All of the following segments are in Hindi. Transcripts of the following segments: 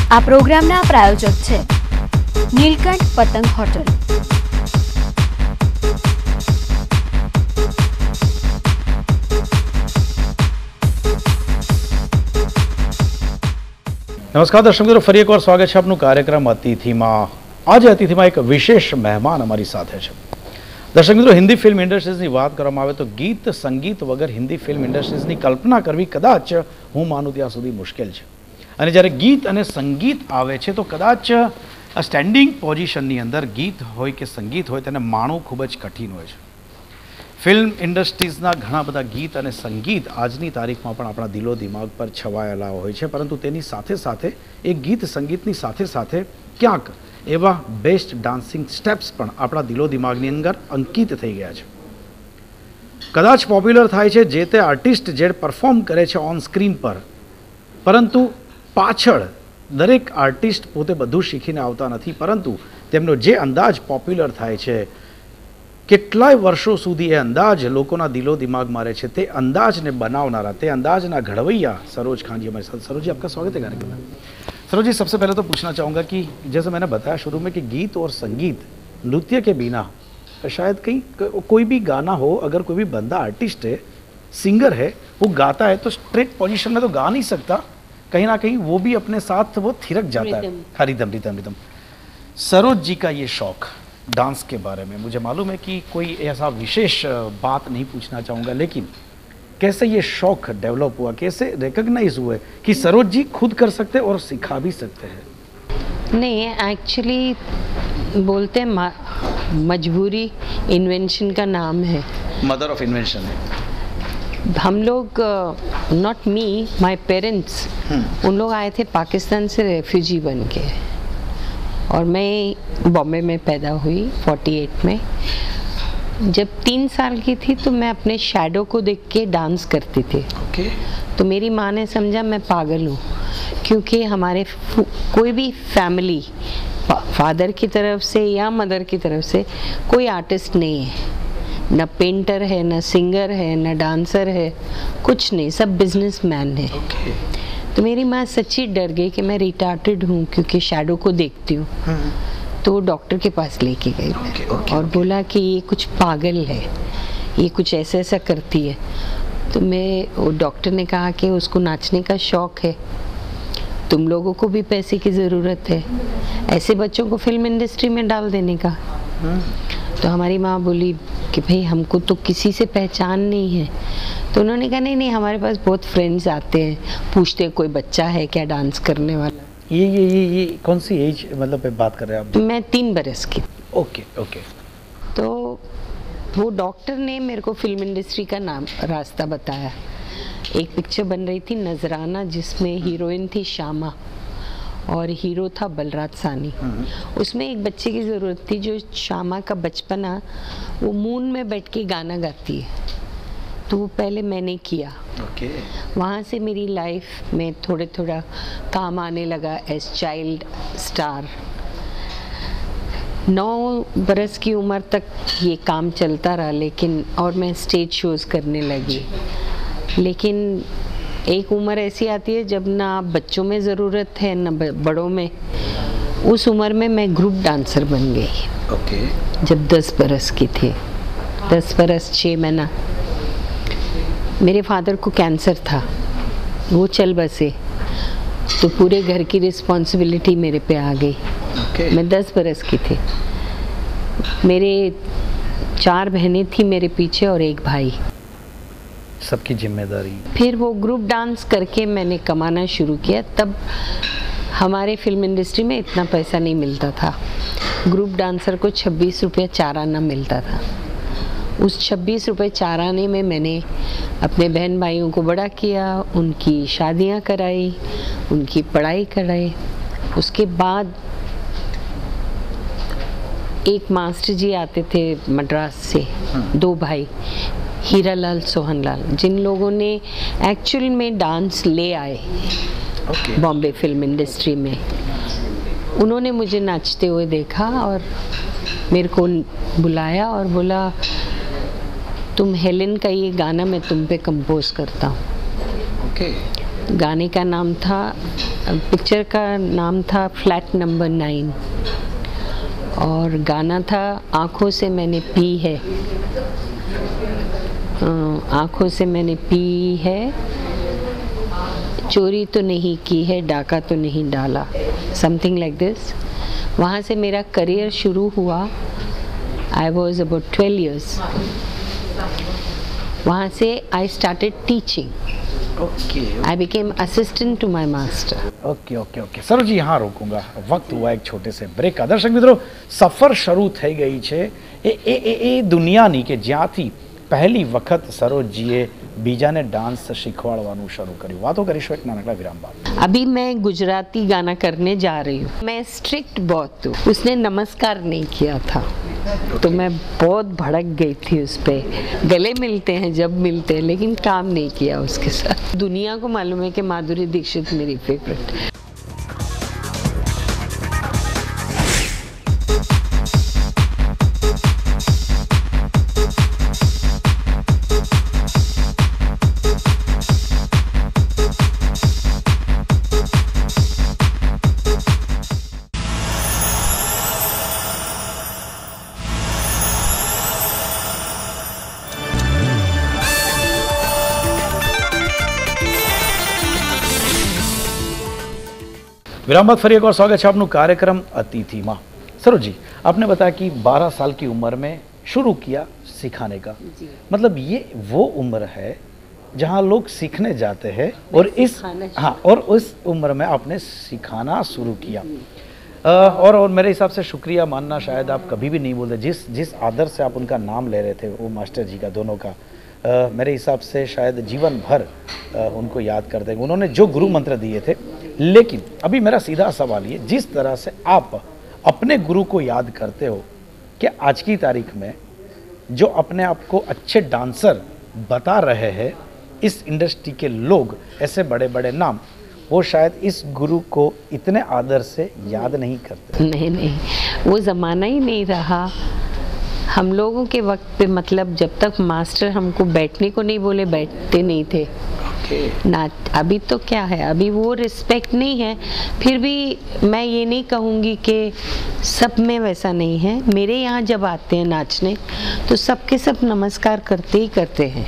આ પ્રોગ્રામના પ્રાયોજક છે નીલકંઠ પતંગ હોટલ। नमस्कार दर्शक मित्रों, फरी एक વાર स्वागत है आपનું કાર્યક્રમ અતિથિમાં। આજે અતિથિમાં એક વિશેષ મહેમાન અમારી સાથે છે। દર્શક મિત્રો, હિન્દી ફિલ્મ ઇન્ડસ્ટ્રીઝની વાત કરવામાં આવે તો ગીત સંગીત વગર હિન્દી ફિલ્મ ઇન્ડસ્ટ્રીઝની કલ્પના કરવી કદાચ હું માનું ત્યાં સુધી મુશ્કેલ છે। અને જ્યારે ગીત અને સંગીત આવે છે તો કદાચ સ્ટેન્ડિંગ પોઝિશનની અંદર ગીત હોય કે સંગીત હોય તેને માણવું ખૂબ જ કઠિન હોય છે। ફિલ્મ ઇન્ડસ્ટ્રીઝના ઘણા બધા ગીત અને સંગીત આજની તારીખમાં પણ આપણા દિલો દિમાગ પર છવાયેલા હોય છે, પરંતુ તેની સાથે સાથે એ ગીત સંગીતની સાથે સાથે ક્યાંક એવા બેસ્ટ ડાન્સિંગ સ્ટેપ્સ પણ આપણા દિલો દિમાગની અંદર અંકિત થઈ ગયા છે। કદાચ પોપ્યુલર થાય છે જે તે આર્ટિસ્ટ જે પરફોર્મ કરે છે ઓન સ્ક્રીન પર, પરંતુ પાછળ દરેક આર્ટિસ્ટ પોતે બધું શીખીને આવતા નથી, પરંતુ તેમનો જે અંદાજ પોપ્યુલર થાય છે, કેટલાય વર્ષો સુધી એ અંદાજ લોકોના દિલો દિમાગમાં રહે છે, તે અંદાજને બનાવનારા, તે अंदाजना घड़वैया सरोज खान जी हमारे साथ। सरोज जी, आपका स्वागत है कार्यक्रम में। सरोज जी, सबसे पहले तो पूछना चाहूँगा कि जैसे मैंने बताया शुरू में कि गीत और संगीत, नृत्य के बिना शायद कहीं कोई भी गाना हो, अगर कोई भी बंदा आर्टिस्ट है, सिंगर है, वो गाता है तो स्ट्रेट पोजीशन में तो गा नहीं सकता, कहीं ना कहीं वो भी अपने साथ वो थिरक जाता है। Rhythm rhythm rhythm. Saroj ji का ये शौक डांस के बारे में, मुझे मालूम है कि कोई ऐसा विशेष बात नहीं पूछना चाहूँगा, लेकिन कैसे ये शौक डेवलप हुआ, कैसे रिकॉग्नाइज हुए कि सरोज जी खुद कर सकते और सिखा भी सकते हैं? नहीं, एक्चुअली बोलते हैं मजबूरी इन्वेंशन का नाम है, मदर ऑफ इन्वेंशन है। हम लोग नॉट मी, माय पेरेंट्स, उन लोग आए थे पाकिस्तान से रेफ्यूजी बन के, और मैं बॉम्बे में पैदा हुई 48 में। जब 3 साल की थी तो मैं अपने शैडो को देख के डांस करती थी। तो मेरी माँ ने समझा मैं पागल हूँ, क्योंकि हमारे कोई भी फैमिली फादर की तरफ से या मदर की तरफ से कोई आर्टिस्ट नहीं है, न पेंटर है, न सिंगर है, न डांसर है, कुछ नहीं, सब बिजनेसमैन है। तो मेरी माँ सच्ची डर गई कि मैं रिटार्टेड हूँ, क्योंकि शैडो को देखती हूँ। तो वो डॉक्टर के पास लेके गई और बोला कि ये कुछ पागल है, ये कुछ ऐसा ऐसा करती है। तो वो डॉक्टर ने कहा कि उसको नाचने का शौक है, तुम लोगों को भी पैसे की ज़रूरत है, ऐसे बच्चों को फिल्म इंडस्ट्री में डाल देने का। तो हमारी माँ बोली कि भाई हमको तो किसी से पहचान नहीं है। तो उन्होंने कहा नहीं नहीं, हमारे पास बहुत फ्रेंड्स आते हैं, पूछते हैं कोई बच्चा है क्या डांस करने वाला। ये कौन सी एज मतलब बात कर रहे हैं आप? मैं 3 बरस की। Okay okay. तो वो डॉक्टर ने मेरे को फिल्म इंडस्ट्री का रास्ता बताया। एक पिक्चर बन रही थी नजराना, जिसमें हीरोइन थी श्यामा और हीरो था बलराज सानी। उसमें एक बच्चे की ज़रूरत थी, जो श्यामा का बचपना वो मून में बैठ के गाना गाती है, तो वो पहले मैंने किया। वहाँ से मेरी लाइफ में थोड़ा थोड़ा काम आने लगा एज चाइल्ड स्टार। 9 बरस की उम्र तक ये काम चलता रहा, लेकिन और मैं स्टेज शोज़ करने लगी। लेकिन एक उम्र ऐसी आती है जब ना बच्चों में ज़रूरत है ना बड़ों में। उस उम्र में मैं ग्रुप डांसर बन गई। जब 10 बरस की थी, 10 बरस 6 महीना। मेरे फादर को कैंसर था, वो चल बसे, तो पूरे घर की रिस्पॉन्सिबिलिटी मेरे पे आ गई। मैं 10 बरस की थी। मेरे 4 बहनें थी मेरे पीछे और एक भाई, सबकी जिम्मेदारी। फिर वो ग्रुप डांस करके मैंने कमाना शुरू किया। तब हमारे फिल्म इंडस्ट्री में इतना पैसा नहीं मिलता था, ग्रुप डांसर को 26 रुपये 4 आना मिलता था। उस 26 रुपए 4 आने में मैंने अपने बहन भाइयों को बड़ा किया, उनकी शादियां कराई, उनकी पढ़ाई कराई। उसके बाद एक मास्टर जी आते थे मद्रास से, 2 भाई, हीरालाल सोहनलाल, जिन लोगों ने एक्चुअल में डांस ले आए बॉम्बे फिल्म इंडस्ट्री में। उन्होंने मुझे नाचते हुए देखा और मेरे को बुलाया और बोला, तुम हेलेन का ये गाना मैं तुम पे कंपोज करता हूँ। गाने का नाम था, पिक्चर का नाम था फ्लैट नंबर 9 और गाना था आँखों से मैंने पी है, आँखों से मैंने पी है, चोरी तो नहीं की है, डाका तो नहीं डाला, समथिंग लाइक दिस। वहाँ से मेरा करियर शुरू हुआ। I was about 12 years। वहाँ से I started teaching. I became assistant to my master. Okay Saroj ji, यहाँ रोकूंगा, वक्त हुआ एक छोटे से બ્રેક का। દર્શક મિત્રો, સફર શરૂ થઈ ગઈ છે એ દુનિયાની કે જ્યાંથી પહેલી વખત સરોજજીએ બીજાને ડાન્સ શીખવાડવાનું શરૂ કર્યું। વાતો કરીશું એક નાનકડા વિરામ બાદ। अभी मैं गुजराती गाना करने जा रही हूँ। मैं स्ट्रिक्ट बहुत हूँ। उसने नमस्कार नहीं किया था तो मैं बहुत भड़क गई थी उस पे। गले मिलते हैं जब मिलते हैं, लेकिन काम नहीं किया उसके साथ। दुनिया को मालूम है कि माधुरी दीक्षित मेरी फेवरेट है। विराम बाद फरी एक और स्वागत है आपનું कार्यक्रम अतिथिमा। सरोज जी, आपने बताया कि 12 साल की उम्र में शुरू किया सिखाने का। मतलब ये वो उम्र है जहाँ लोग सीखने जाते हैं और उस उम्र में आपने सिखाना शुरू किया। और मेरे हिसाब से शुक्रिया मानना शायद आप कभी भी नहीं बोलते। जिस आदर से आप उनका नाम ले रहे थे, वो मास्टर जी का, दोनों का, मेरे हिसाब से शायद जीवन भर उनको याद करते हैं। उन्होंने जो गुरु मंत्र दिए थे। लेकिन अभी मेरा सीधा सवाल ये, जिस तरह से आप अपने गुरु को याद करते हो, कि आज की तारीख में जो अपने आप को अच्छे डांसर बता रहे हैं इस इंडस्ट्री के लोग, ऐसे बड़े बड़े नाम, वो शायद इस गुरु को इतने आदर से याद नहीं करते। नहीं, वो ज़माना ही नहीं रहा। हम लोगों के वक्त पे, मतलब जब तक मास्टर हमको बैठने को नहीं बोले, बैठते नहीं थे ना। अभी तो क्या है, अभी वो रिस्पेक्ट नहीं है। फिर भी मैं ये नहीं कहूँगी कि सब में वैसा नहीं है। मेरे यहाँ जब आते हैं नाचने तो सबके सब नमस्कार करते ही करते हैं।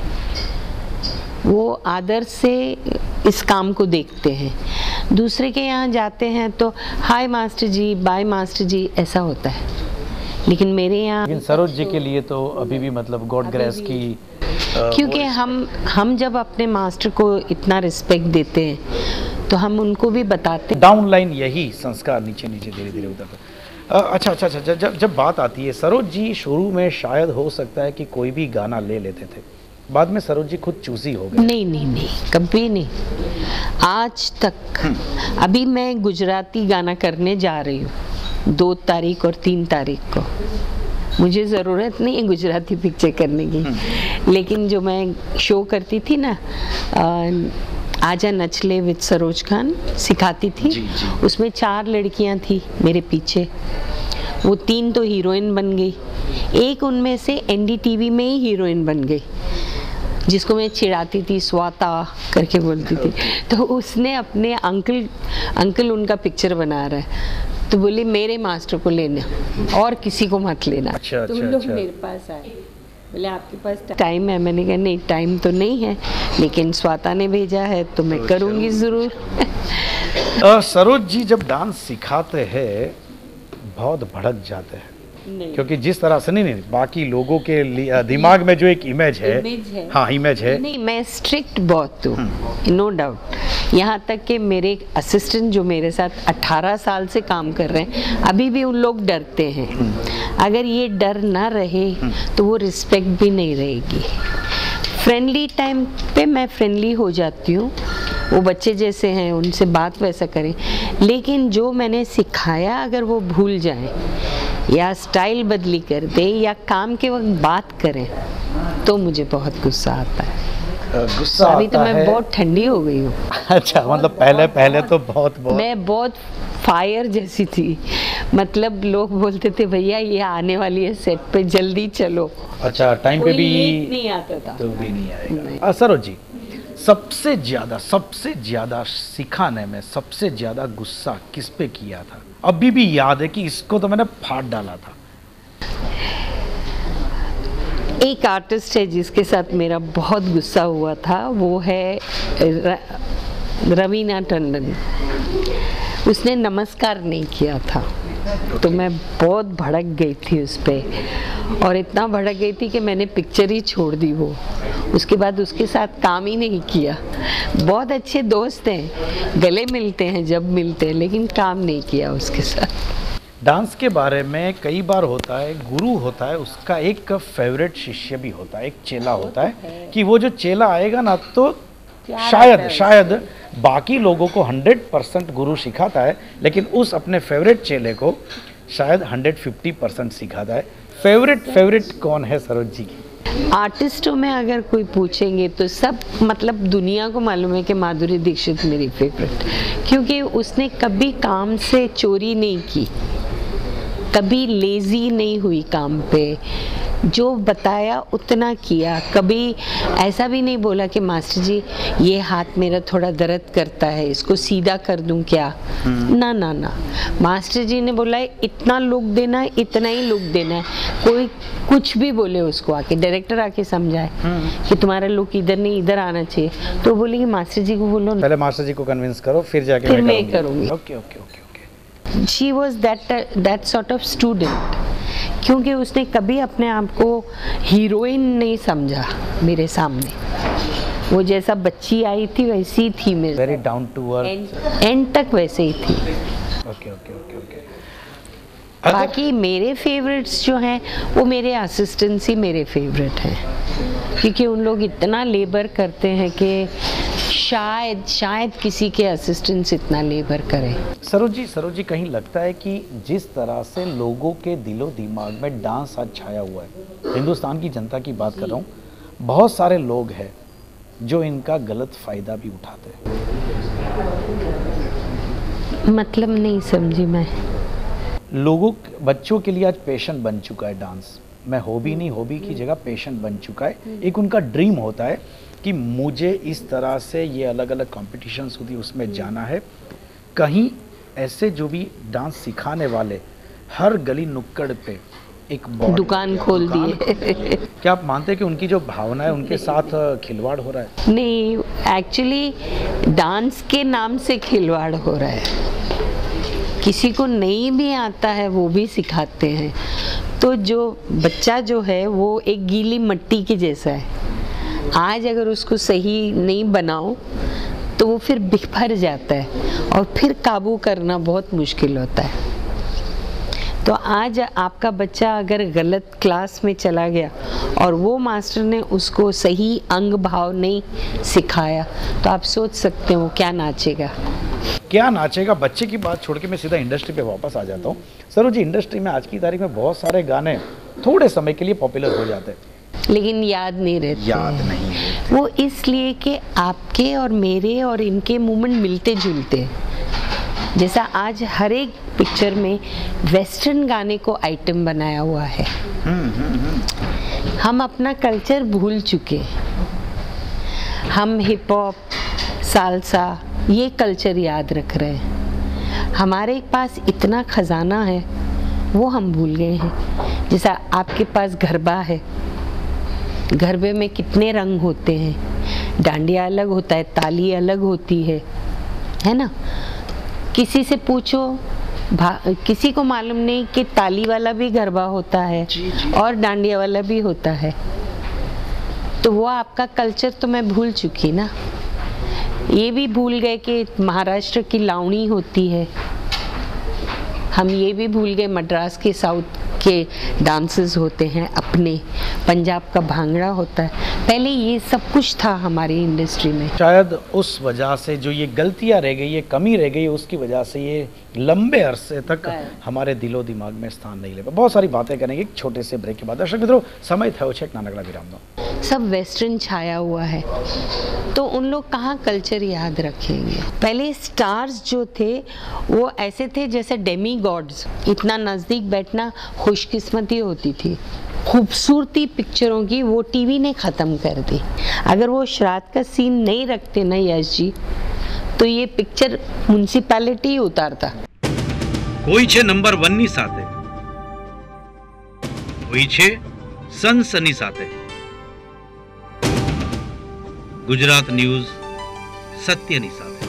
वो आदर से इस काम को देखते हैं। दूसरे के यहाँ जाते हैं तो हाय मास्टर जी, बाय मास्टर जी, ऐसा होता है। लेकिन मेरे यहाँ, लेकिन सरोज जी के लिए तो अभी भी मतलब गॉड ग्रेस की, क्योंकि हम जब अपने मास्टर को इतना रिस्पेक्ट देते हैं तो हम उनको भी बताते हैं। डाउन लाइन यही संस्कार नीचे नीचे धीरे धीरे उतरता। अच्छा, जब बात आती है, सरोज जी शुरू में शायद हो सकता है कि कोई भी गाना ले लेते थे, बाद में सरोज जी खुद चूजी हो गए। नहीं, कभी नहीं, आज तक। अभी मैं गुजराती गाना करने जा रही हूँ 2 तारीख और 3 तारीख को। मुझे ज़रूरत नहीं है गुजराती पिक्चर करने की, लेकिन जो मैं शो करती थी ना, आजा नच ले विद सरोज खान, सिखाती थी। जी। उसमें 4 लड़कियां थी मेरे पीछे। वो 3 तो हीरोइन बन गई, एक उनमें से एनडीटीवी में ही हीरोइन बन गई, जिसको मैं चिढ़ाती थी, स्वाता करके बोलती थी। तो उसने अपने अंकल उनका पिक्चर बना रहा है, तो बोली मेरे मास्टर को लेना और किसी को मत लेना। अच्छा, तुम लोग मेरे पास आए, बोले आपके पास टाइम है? मैंने कहा नहीं, टाइम तो नहीं है, लेकिन स्वाता ने भेजा है तो मैं करूँगी ज़रूर। सरोज जी जब डांस सिखाते हैं बहुत भड़क जाते हैं। नहीं। क्योंकि जिस तरह से नहीं बाकी लोगों के दिमाग में जो एक इमेज है। हाँ, इमेज है। नहीं, मैं स्ट्रिक्ट बहुत हूँ, नो डाउट। यहाँ तक कि मेरे असिस्टेंट जो मेरे साथ 18 साल से काम कर रहे हैं, अभी भी उन लोग डरते हैं। अगर ये डर ना रहे तो वो रिस्पेक्ट भी नहीं रहेगी। फ्रेंडली टाइम पे मैं फ्रेंडली हो जाती हूँ, वो बच्चे जैसे हैं, उनसे बात वैसा करें, लेकिन जो मैंने सिखाया अगर वो भूल जाएं या स्टाइल बदली कर दें या काम के वक्त बात करें तो मुझे बहुत गुस्सा आता है। गुस्सा अभी तो आता मैं है। बहुत ठंडी हो गई हूँ। अच्छा, मतलब पहले तो बहुत मैं बहुत फायर जैसी थी, मतलब लोग बोलते थे भैया ये आने वाली है सेट पे, जल्दी चलो। अच्छा, टाइम पे कोई भी लेट नहीं आता था। तो भी नहीं आएगा। सरोज जी, सबसे ज्यादा सिखाने में सबसे ज्यादा गुस्सा किस पे किया था? अभी भी याद है कि इसको तो मैंने फाड़ डाला था। एक आर्टिस्ट है जिसके साथ मेरा बहुत गुस्सा हुआ था, वो है रवीना टंडन। उसने नमस्कार नहीं किया था तो मैं बहुत भड़क गई थी उस पर, और इतना भड़क गई थी कि मैंने पिक्चर ही छोड़ दी। वो उसके बाद उसके साथ काम ही नहीं किया। बहुत अच्छे दोस्त हैं, गले मिलते हैं जब मिलते हैं, लेकिन काम नहीं किया उसके साथ। डांस के बारे में कई बार होता है, गुरु होता है, उसका एक फेवरेट शिष्य भी होता है, एक चेला होता है कि वो जो चेला आएगा ना तो शायद बाकी लोगों को 100% गुरु सिखाता है, लेकिन उस अपने फेवरेट चेले को शायद 150% सिखाता है। फेवरेट कौन है सरोज जी की? आर्टिस्टों में अगर कोई पूछेंगे तो सब, मतलब दुनिया को मालूम है कि माधुरी दीक्षित मेरी फेवरेट, क्योंकि उसने कभी काम से चोरी नहीं की, कभी लेजी नहीं हुई काम पे, जो बताया उतना किया। कभी ऐसा भी नहीं बोला कि मास्टर जी ये हाथ मेरा थोड़ा दर्द करता है, इसको सीधा कर दूं क्या? ना ना ना, मास्टर जी ने बोला है इतना लुक देना है, इतना ही लुक देना है। कोई कुछ भी बोले उसको, आके डायरेक्टर आके समझाए कि तुम्हारा लुक इधर नहीं इधर आना चाहिए, तो बोले कि मास्टर जी को बोलो, पहले मास्टर जी को कन्विंस करो फिर जाके फिर मैं करूँगी। Okay. She was that sort of student, क्योंकि उसने कभी अपने आप को हीरोइन नहीं समझा मेरे सामने। वो जैसा बच्ची आई थी वैसी थी मेरे, very down to earth, end तक वैसे ही थी। ओके। बाकी मेरे फेवरेट्स जो हैं वो मेरे असिस्टेंट्स ही मेरे फेवरेट हैं, क्योंकि उन लोग इतना लेबर करते हैं कि शायद किसी के असिस्टेंट्स इतना लेबर करें। सरोज जी कहीं लगता है कि जिस तरह से लोगों के दिलो दिमाग में डांस आज छाया हुआ है, हिंदुस्तान की जनता की बात कर रहा हूँ, बहुत सारे लोग हैं जो इनका गलत फायदा भी उठाते हैं। मतलब नहीं समझी मैं। बच्चों के लिए आज पैशन बन चुका है डांस, मैं हॉबी की जगह पैशन बन चुका है। एक उनका ड्रीम होता है कि मुझे इस तरह से ये अलग अलग कॉम्पिटिशन्स होती है उसमें जाना है। कहीं ऐसे जो भी डांस सिखाने वाले हर गली नुक्कड़ पे एक दुकान खोल दी है। क्या आप मानते हैं कि उनकी जो भावना है उनके साथ खिलवाड़ हो रहा है? नहीं, एक्चुअली डांस के नाम से खिलवाड़ हो रहा है। किसी को नहीं भी आता है वो भी सिखाते हैं, तो जो बच्चा जो है वो एक गीली मिट्टी के जैसा है। आज अगर उसको सही नहीं बनाओ तो वो फिर बिखर जाता है और फिर काबू करना बहुत मुश्किल होता है। तो आज आपका बच्चा अगर गलत क्लास में चला गया और वो मास्टर ने उसको सही अंग भाव नहीं सिखाया, तो आप सोच सकते हो क्या नाचेगा। बच्चे की बात छोड़ के मैं सीधा इंडस्ट्री पे वापस आ जाता हूँ। सरोज जी, इंडस्ट्री में आज की तारीख में बहुत सारे गाने थोड़े समय के लिए पॉपुलर हो जाते हैं, लेकिन याद नहीं रहते। वो इसलिए कि आपके और मेरे और इनके मूवमेंट मिलते जुलते। जैसा आज हर एक पिक्चर में वेस्टर्न गाने को आइटम बनाया हुआ है। हम अपना कल्चर भूल चुके। हम हिप हॉप, सालसा, ये कल्चर याद रख रहे हैं। हमारे पास इतना खजाना है वो हम भूल गए हैं। जैसा आपके पास गरबा है, गरबे में कितने रंग होते हैं, डांडिया अलग होता है, ताली अलग होती है ना। किसी से पूछो, किसी को मालूम नहीं कि ताली वाला भी गरबा होता है और डांडिया वाला भी होता है। तो वो आपका कल्चर तो मैं भूल चुकी ना। ये भी भूल गए कि महाराष्ट्र की लावणी होती है, हम ये भी भूल गए मद्रास के साउथ के डांसेस होते हैं अपने, पंजाब का भांगड़ा होता है, पहले ये सब कुछ था हमारी इंडस्ट्री में। शायद उस वजह से जो ये गलतियां रह गई, ये कमी रह गई, उसकी वजह से ये लंबे अरसे तक हमारे दिलो दिमाग में स्थान नहीं ले पाए। बहुत सारी बातें करेंगे एक छोटे से ब्रेक के बाद। दर्शक मित्रों, समय था एक नानकड़ा विराम दो। सब वेस्टर्न छाया हुआ है, तो उन लोग कहाँ कल्चर याद रखेंगे। पहले स्टार्स जो थे वो ऐसे थे जैसे डेमी गॉड्स, इतना नज़दीक बैठना खुशकिस्मती होती थी। खूबसूरती पिक्चरों की वो टीवी ने ख़त्म कर दी। अगर वो श्राद्ध का सीन नहीं रखते ना यश जी, तो ये पिक्चर म्युनिसिपैलिटी उतारता। કોઈ છે નંબર 1 ની સાથે, કોઈ છે સનસની સાથે। ગુજરાત ન્યૂઝ સત્યની સાથે।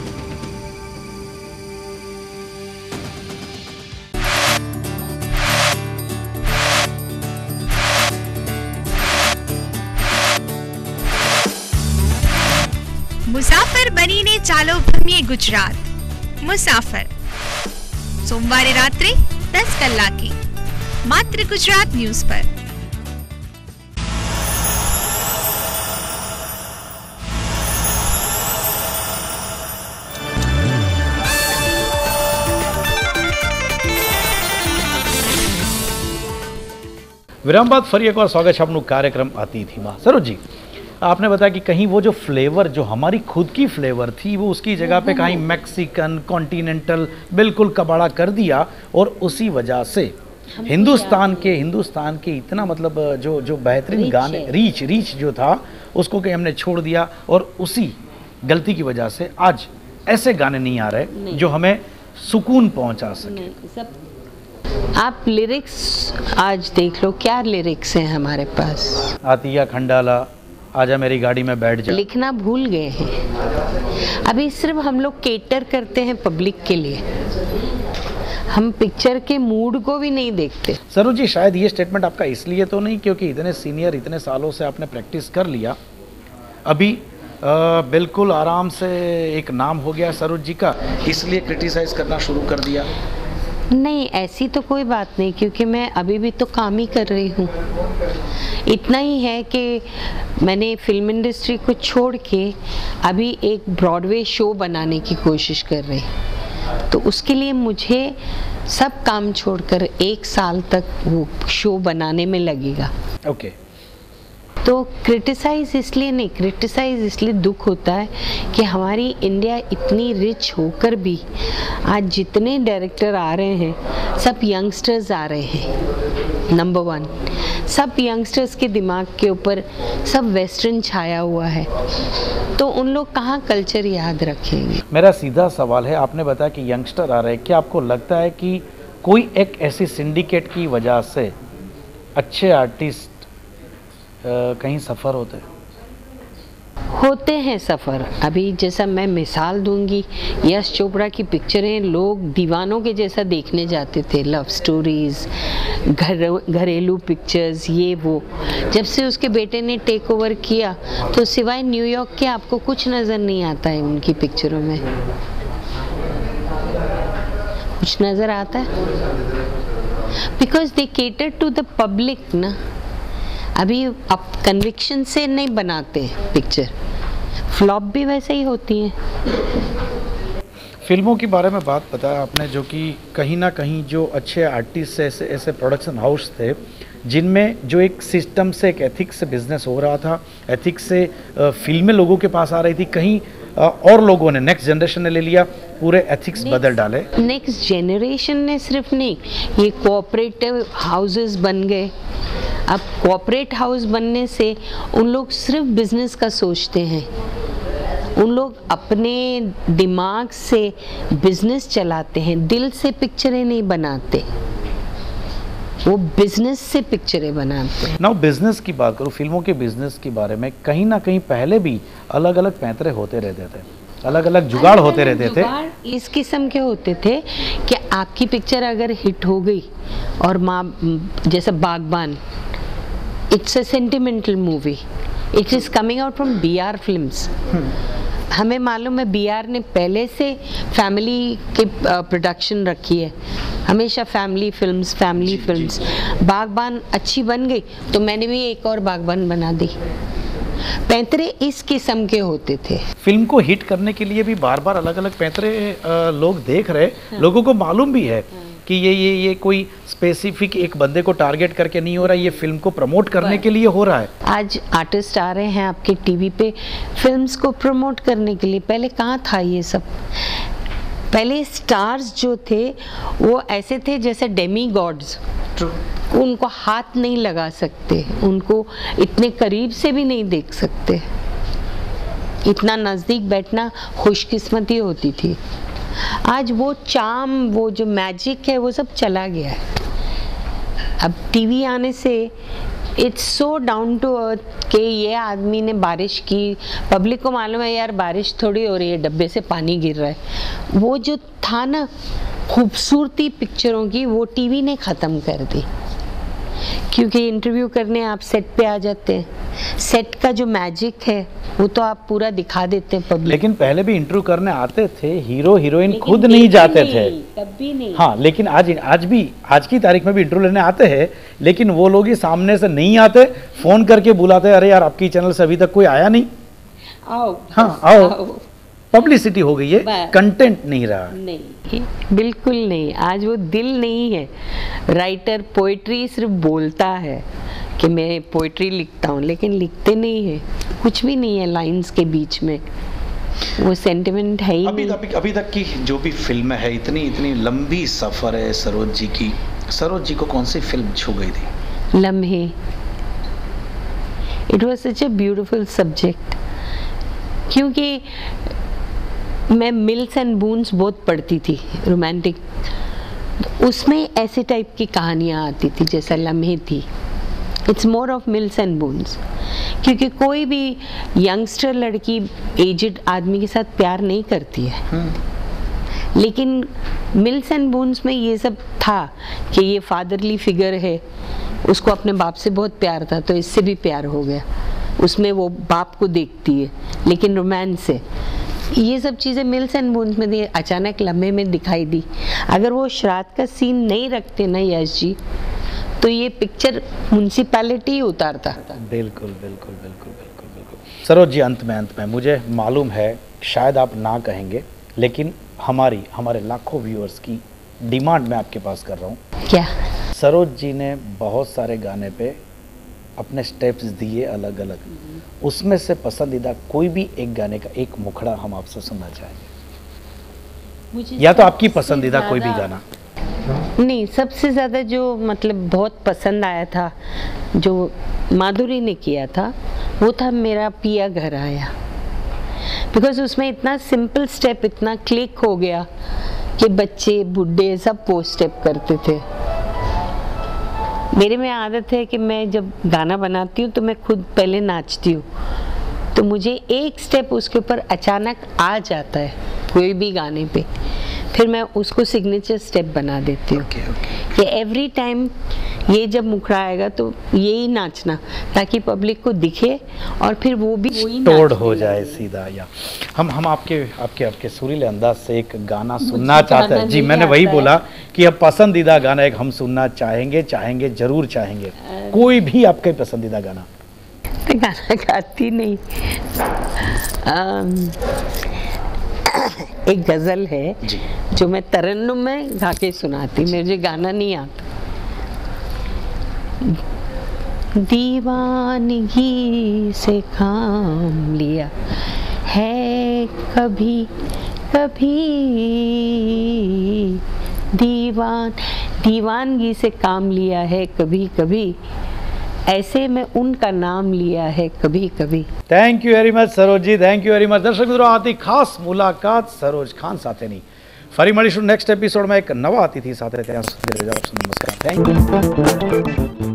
મુસાફર બનીને ચાલો ભમીએ ગુજરાત। મુસાફર સોમવારે રાત્રે 10 કલાકે માત્ર ગુજરાત ન્યૂઝ પર। विराम बाद फरी एक बार स्वागत है आपનું कार्यक्रम अतिथिमा। सरोज जी, आपने बताया कि कहीं वो जो फ्लेवर, जो हमारी खुद की फ्लेवर थी, वो उसकी जगह पे कहीं मैक्सिकन, कॉन्टिनेंटल बिल्कुल कबाड़ा कर दिया, और उसी वजह से हिंदुस्तान के इतना मतलब जो बेहतरीन गाने, रीच जो था उसको कहीं हमने छोड़ दिया, और उसी गलती की वजह से आज ऐसे गाने नहीं आ रहे जो हमें सुकून पहुंचा सके। आप लिरिक्स आज देख लो, क्या लिरिक्स हैं हमारे पास। आतिया खंडाला, आजा मेरी गाड़ी में बैठ जा, लिखना भूल गए हैं। अभी सिर्फ हम लोग केटर करते हैं पब्लिक के लिए, हम पिक्चर के मूड को भी नहीं देखते। सरोज जी, शायद ये स्टेटमेंट आपका इसलिए तो नहीं क्योंकि इतने सीनियर, इतने सालों से आपने प्रैक्टिस कर लिया, अभी बिल्कुल आराम से एक नाम हो गया सरोज जी का, इसलिए क्रिटिसाइज करना शुरू कर दिया? नहीं, ऐसी तो कोई बात नहीं, क्योंकि मैं अभी भी तो काम ही कर रही हूँ। इतना ही है कि मैंने फिल्म इंडस्ट्री को छोड़ के अभी एक ब्रॉडवे शो बनाने की कोशिश कर रही, तो उसके लिए मुझे सब काम छोड़कर 1 साल तक वो शो बनाने में लगेगा। ओके। तो क्रिटिसाइज इसलिए नहीं, क्रिटिसाइज इसलिए दुख होता है कि हमारी इंडिया इतनी रिच होकर भी आज जितने डायरेक्टर आ रहे हैं सब यंगस्टर्स आ रहे हैं। नंबर 1, सब यंगस्टर्स के दिमाग के ऊपर सब वेस्टर्न छाया हुआ है, तो उन लोग कहाँ कल्चर याद रखेंगे। मेरा सीधा सवाल है, आपने बताया कि यंगस्टर आ रहे हैं, क्या आपको लगता है कि कोई एक ऐसी सिंडिकेट की वजह से अच्छे आर्टिस्ट कहीं सफ़र होते हैं सफ़र। अभी जैसा मैं मिसाल दूंगी, यश चोपड़ा की पिक्चरें लोग दीवानों के जैसा देखने जाते थे, लव स्टोरीज, घरेलू पिक्चर्स, ये वो। जब से उसके बेटे ने टेक ओवर किया तो सिवाय न्यूयॉर्क के आपको कुछ नज़र नहीं आता है उनकी पिक्चरों में। कुछ नज़र आता है because they cater to the public ना। अभी अब कन्विक्शन से नहीं बनाते पिक्चर, फ्लॉप भी वैसे ही होती हैं। फिल्मों के बारे में बात बताया आपने, जो कि कहीं ना कहीं जो अच्छे आर्टिस्ट, ऐसे प्रोडक्शन हाउस थे जिनमें जो एक सिस्टम से, एक एथिक्स से बिजनेस हो रहा था, एथिक्स से फिल्में लोगों के पास आ रही थी, कहीं और लोगों ने, नेक्स्ट जनरेशन ने ले लिया, पूरे एथिक्स बदल डाले। नेक्स्ट जनरेशन ने सिर्फ नहीं, ये कोऑपरेटिव हाउसेस बन गए। अब कोऑपरेट हाउस बनने से उन लोग सिर्फ बिजनेस का सोचते हैं, उन लोग अपने दिमाग से बिजनेस चलाते हैं, दिल से पिक्चरें नहीं बनाते, वो बिजनेस से पिक्चरें बनाते हैं। नाउ बिजनेस की बात करूँ, फिल्मों के बिजनेस के बारे में कहीं ना कहीं पहले भी अलग अलग पैंतरे होते रहते थे, अलग अलग जुगाड़ होते रहते थे। इस किस्म के होते थे कि आपकी पिक्चर अगर हिट हो गई, और माँ जैसे बागबान, it's a sentimental movie, it is coming out from BR films, हमें मालूम है BR ने पहले से फैमिली के प्रोडक्शन रखी है, हमेशा फैमिली फिल्म्स। बागबान अच्छी बन गई तो मैंने भी एक और बागबान बना दी। पैंतरे इस किस्म के होते थे। फिल्म को हिट करने के लिए भी बार बार अलग अलग पैंतरे लोग देख रहे, लोगों को मालूम भी है कि ये कोई स्पेसिफिक एक बंदे को टारगेट करके नहीं हो रहा, ये फिल्म को प्रमोट करने के लिए हो रहा है। आज आर्टिस्ट आ रहे हैं आपके टीवी पे फिल्म्स को प्रमोट करने के लिए, पहले कहाँ था ये सब? पहले स्टार्स जो थे वो ऐसे थे जैसे डेमी गॉड्स, उनको हाथ नहीं लगा सकते, उनको इतने करीब से भी नहीं देख सकते, इतना नज़दीक बैठना खुशकिस्मती होती थी। आज वो चार्म, वो जो मैजिक है वो सब चला गया है। अब टीवी आने से it's so down to earth कि ये आदमी ने बारिश की, पब्लिक को मालूम है यार बारिश थोड़ी हो रही है, डब्बे से पानी गिर रहा है। वो जो था ना खूबसूरती पिक्चरों की, वो टीवी ने ख़त्म कर दी। क्योंकि इंटरव्यू करने आप सेट पे आ जाते हैं, सेट का जो मैजिक है वो तो आप पूरा दिखा देते हैं पब्लिक। लेकिन पहले भी इंटरव्यू करने आते थे, हीरो हीरोइन खुद नहीं जाते थे, तब भी नहीं। हाँ, लेकिन आज की तारीख में भी इंटरव्यू लेने आते हैं, लेकिन वो लोग ही सामने से नहीं आते, फोन करके बुलाते, अरे यार आपकी चैनल से अभी तक कोई आया नहीं, आओ, हाँ आओ। पब्लिसिटी हो गई है, कंटेंट नहीं रहा। नहीं, बिल्कुल नहीं। आज वो दिल नहीं है। राइटर पोएट्री सिर्फ बोलता है कि मैं पोएट्री लिखता हूँ, लेकिन लिखते नहीं है, कुछ भी नहीं है लाइंस के बीच में, वो सेंटिमेंट है ही नहीं। अभी तक की जो भी फिल्म है, इतनी लंबी सफर है सरोज जी की। सरोज जी को कौन सी फिल्म छू गई थी? लम्हे। It was such a beautiful subject, क्योंकि मैं मिल्स एंड बून्स बहुत पढ़ती थी, रोमांटिक, उसमें ऐसे टाइप की कहानियाँ आती थी जैसा लम्हे थी। It's more of mills and Boons, क्योंकि कोई भी यंगस्टर लड़की एजड आदमी के साथ प्यार नहीं करती है, लेकिन मिल्स एंड बून्स में ये सब था कि ये फादरली फिगर है, उसको अपने बाप से बहुत प्यार था तो इससे भी प्यार हो गया, उसमें वो बाप को देखती है, लेकिन रोमांस है। ये सब चीज़ें मिल्स एंड बून्स में अचानक लम्हे में दिखाई दी। अगर वो श्राद्ध का सीन नहीं रखते ना यश जी, तो ये पिक्चर म्यूनसिपैलिटी उतारता। बिल्कुल। सरोज जी, अंत में मुझे मालूम है शायद आप ना कहेंगे, लेकिन हमारे लाखों व्यूअर्स की डिमांड मैं आपके पास कर रहा हूँ। क्या? सरोज जी ने बहुत सारे गाने पे अपने स्टेप्स दिए अलग अलग, उसमें से पसंदीदा कोई भी एक गाने का एक मुखड़ा हम आपसे सुनना चाहेंगे, या तो आपकी पसंदीदा कोई भी गाना। नहीं, सबसे ज़्यादा जो मतलब बहुत पसंद आया था, जो माधुरी ने किया था, वो था मेरा पिया घर आया। बिकॉज उसमें इतना सिंपल स्टेप इतना क्लिक हो गया कि बच्चे बूढ़े सब वो स्टेप करते थे। मेरे में आदत है कि मैं जब गाना बनाती हूँ तो मैं खुद पहले नाचती हूँ, तो मुझे एक स्टेप उसके ऊपर अचानक आ जाता है कोई भी गाने पे, फिर मैं उसको सिग्नेचर स्टेप बना देती हूँ कि एवरी टाइम ये जब मुखड़ा आएगा तो यही नाचना, ताकि पब्लिक को दिखे और फिर वो भी वही तोड़ हो जाए सीधा। या हम आपके सुरीले अंदाज से एक गाना सुनना चाहते हैं। जी, मैंने वही बोला कि अब पसंदीदा गाना एक हम सुनना चाहेंगे, जरूर चाहेंगे। कोई भी आपका पसंदीदा गाना? गाना गाती नहीं, एक गजल है जी, जो मैं तरन्नुम में गा के सुनाती, मुझे गाना नहीं आता। दीवानगी से काम लिया है कभी कभी, दीवानगी से काम लिया है कभी कभी, ऐसे में उनका नाम लिया है कभी कभी। Thank you very much Saroj ji, thank you very much. दर्शक मित्रों, आती खास मुलाकात सरोज खान સાથે ની ફરી મળીશું નેક્સ્ટ એપિસોડમાં એક નવા અતિથિ સાથે। ત્યાં સુધી નમસ્કાર, થેન્ક યુ।